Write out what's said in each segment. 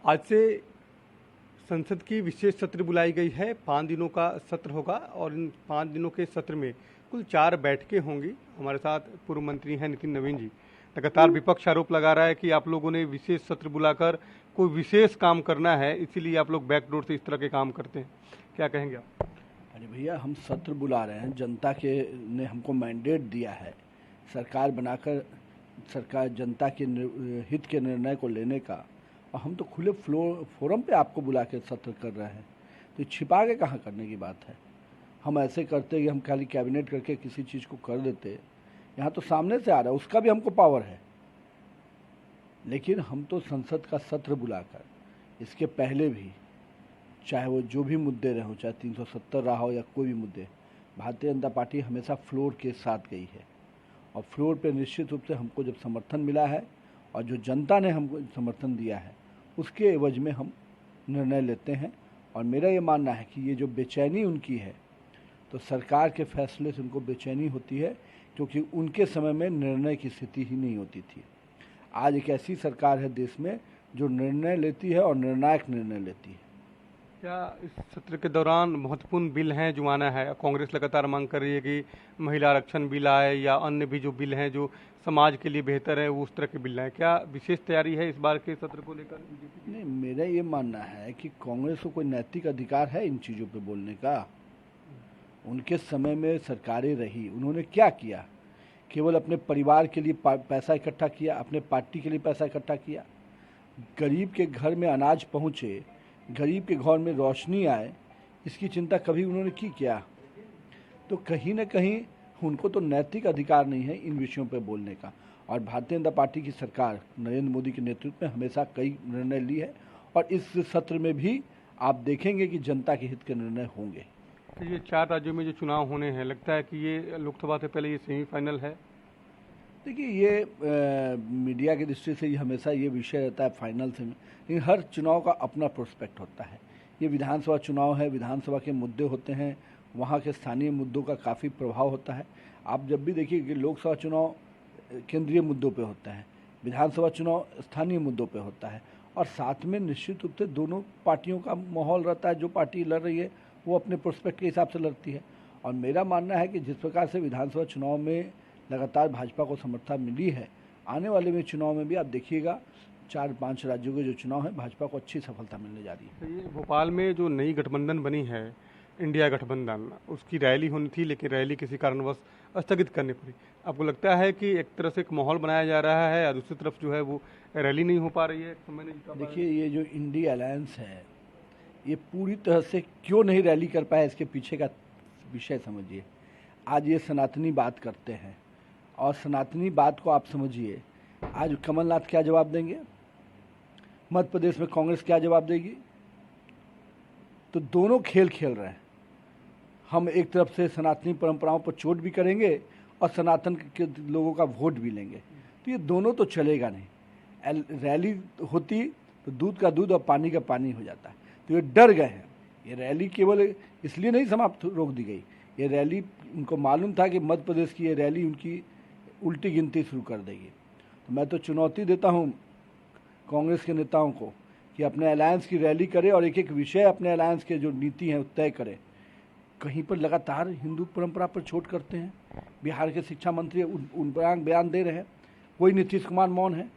आज से संसद की विशेष सत्र बुलाई गई है। 5 दिनों का सत्र होगा और इन 5 दिनों के सत्र में कुल 4 बैठकें होंगी। हमारे साथ पूर्व मंत्री हैं नितिन नवीन जी। लगातार विपक्ष आरोप लगा रहा है कि आप लोगों ने विशेष सत्र बुलाकर कोई विशेष काम करना है, इसीलिए आप लोग बैकडोर से इस तरह के काम करते हैं। क्या कहेंगे आप? अरे भैया, हम सत्र बुला रहे हैं, जनता के ने हमको मैंडेट दिया है सरकार बनाकर, सरकार जनता के हित के निर्णय को लेने का, और हम तो खुले फोरम पे आपको बुला के सत्र कर रहे हैं। तो छिपा के कहाँ करने की बात है। हम ऐसे करते कि हम खाली कैबिनेट करके किसी चीज़ को कर देते। यहाँ तो सामने से आ रहा है, उसका भी हमको पावर है। लेकिन हम तो संसद का सत्र बुलाकर इसके पहले भी, चाहे वो जो भी मुद्दे रहे हो, चाहे 370 रहा हो या कोई भी मुद्दे, भारतीय जनता पार्टी हमेशा फ्लोर के साथ गई है। और फ्लोर पे निश्चित रूप से हमको जब समर्थन मिला है और जो जनता ने हमको समर्थन दिया है, उसके एवज में हम निर्णय लेते हैं। और मेरा ये मानना है कि ये जो बेचैनी उनकी है, तो सरकार के फैसले से उनको बेचैनी होती है, क्योंकि उनके समय में निर्णय की स्थिति ही नहीं होती थी। आज एक ऐसी सरकार है देश में जो निर्णय लेती है और निर्णायक निर्णय लेती है। क्या इस सत्र के दौरान महत्वपूर्ण बिल हैं जो आना है? कांग्रेस लगातार मांग कर रही है कि महिला आरक्षण बिल आए या अन्य भी जो बिल हैं जो समाज के लिए बेहतर है, वो उस तरह के बिल आए। क्या विशेष तैयारी है इस बार के सत्र को लेकर बीजेपी की? नहीं, मेरा ये मानना है कि कांग्रेस को कोई नैतिक अधिकार है इन चीज़ों पे बोलने का। उनके समय में सरकारें रही, उन्होंने क्या किया? केवल अपने परिवार के लिए पैसा इकट्ठा किया, अपने पार्टी के लिए पैसा इकट्ठा किया। गरीब के घर में अनाज पहुँचे, गरीब के घर में रोशनी आए, इसकी चिंता कभी उन्होंने की क्या? तो कहीं ना कहीं उनको तो नैतिक अधिकार नहीं है इन विषयों पर बोलने का। और भारतीय जनता पार्टी की सरकार नरेंद्र मोदी के नेतृत्व में हमेशा कई निर्णय ली है, और इस सत्र में भी आप देखेंगे कि जनता के हित के निर्णय होंगे। तो ये 4 राज्यों में जो चुनाव होने हैं, लगता है कि ये लोकसभा से पहले ये सेमीफाइनल है। देखिए, ये मीडिया की दृष्टि से ये हमेशा ये विषय रहता है फाइनल से, लेकिन हर चुनाव का अपना प्रोस्पेक्ट होता है। ये विधानसभा चुनाव है, विधानसभा के मुद्दे होते हैं, वहाँ के स्थानीय मुद्दों का काफ़ी प्रभाव होता है। आप जब भी देखिए कि लोकसभा चुनाव केंद्रीय मुद्दों पे होता है, विधानसभा चुनाव स्थानीय मुद्दों पे होता है, और साथ में निश्चित रूप से दोनों पार्टियों का माहौल रहता है। जो पार्टी लड़ रही है वो अपने प्रोस्पेक्ट के हिसाब से लड़ती है। और मेरा मानना है कि जिस प्रकार से विधानसभा चुनाव में लगातार भाजपा को समर्थन मिली है, आने वाले में चुनाव में भी आप देखिएगा 4-5 राज्यों के जो चुनाव है, भाजपा को अच्छी सफलता मिलने जा रही है। तो ये भोपाल में जो नई गठबंधन बनी है, इंडिया गठबंधन, उसकी रैली होनी थी, लेकिन रैली किसी कारणवश स्थगित करनी पड़ी। आपको लगता है कि एक तरह से एक माहौल बनाया जा रहा है और दूसरी तरफ जो है वो रैली नहीं हो पा रही है, समय नहीं जीता पा रही है? देखिए, ये जो इंडिया अलायंस है, ये पूरी तरह से क्यों नहीं रैली कर पाया, इसके पीछे का विषय समझिए। आज ये सनातनी बात करते हैं, और सनातनी बात को आप समझिए, आज कमलनाथ क्या जवाब देंगे, मध्य प्रदेश में कांग्रेस क्या जवाब देगी? तो दोनों खेल खेल रहे हैं। हम एक तरफ से सनातनी परंपराओं पर चोट भी करेंगे और सनातन के लोगों का वोट भी लेंगे, तो ये दोनों तो चलेगा नहीं। रैली होती तो दूध का दूध और पानी का पानी हो जाता है। तो ये डर गए हैं। ये रैली केवल इसलिए नहीं समाप्त रोक दी गई, ये रैली उनको मालूम था कि मध्य प्रदेश की ये रैली उनकी उल्टी गिनती शुरू कर देगी। तो मैं तो चुनौती देता हूँ कांग्रेस के नेताओं को कि अपने अलायंस की रैली करे और एक एक विषय अपने अलायंस के जो नीति हैं तय करे। कहीं पर लगातार हिंदू परंपरा पर चोट करते हैं। बिहार के शिक्षा मंत्री उन पर बयान दे रहे हैं, कोई नीतीश कुमार मौन है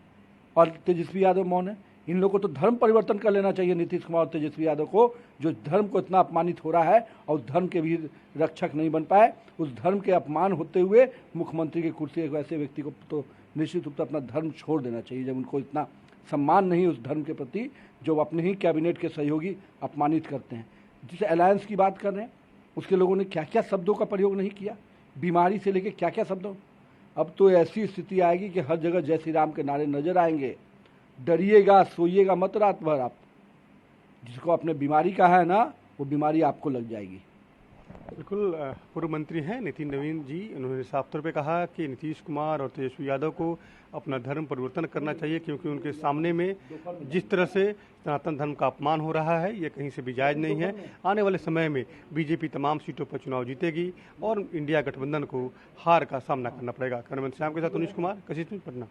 और तेजस्वी यादव मौन है। इन लोगों को तो धर्म परिवर्तन कर लेना चाहिए, नीतीश कुमार और तेजस्वी यादव को, जो धर्म को इतना अपमानित हो रहा है और उस धर्म के भी रक्षक नहीं बन पाए। उस धर्म के अपमान होते हुए मुख्यमंत्री की कुर्सी, एक ऐसे व्यक्ति को तो निश्चित रूप से अपना धर्म छोड़ देना चाहिए, जब उनको इतना सम्मान नहीं उस धर्म के प्रति जो अपने ही कैबिनेट के सहयोगी अपमानित करते हैं। जिस अलायंस की बात कर रहे हैं, उसके लोगों ने क्या क्या शब्दों का प्रयोग नहीं किया, बीमारी से लेकर क्या क्या शब्दों। अब तो ऐसी स्थिति आएगी कि हर जगह जय श्री राम के नारे नजर आएंगे। डरिएगा, सोइएगा मत रात भर। आप जिसको अपने बीमारी कहा है ना, वो बीमारी आपको लग जाएगी। बिल्कुल, पूर्व मंत्री हैं नितिन नवीन जी। उन्होंने साफ तौर पे कहा कि नीतीश कुमार और तेजस्वी यादव को अपना धर्म परिवर्तन करना चाहिए, क्योंकि उनके सामने में जिस तरह से सनातन धर्म का अपमान हो रहा है, ये कहीं से भी जायज नहीं है। आने वाले समय में बीजेपी तमाम सीटों पर चुनाव जीतेगी और इंडिया गठबंधन को हार का सामना करना पड़ेगा। कैमरामैन श्याम के साथ उनीश कुमार, कशिश, पटना।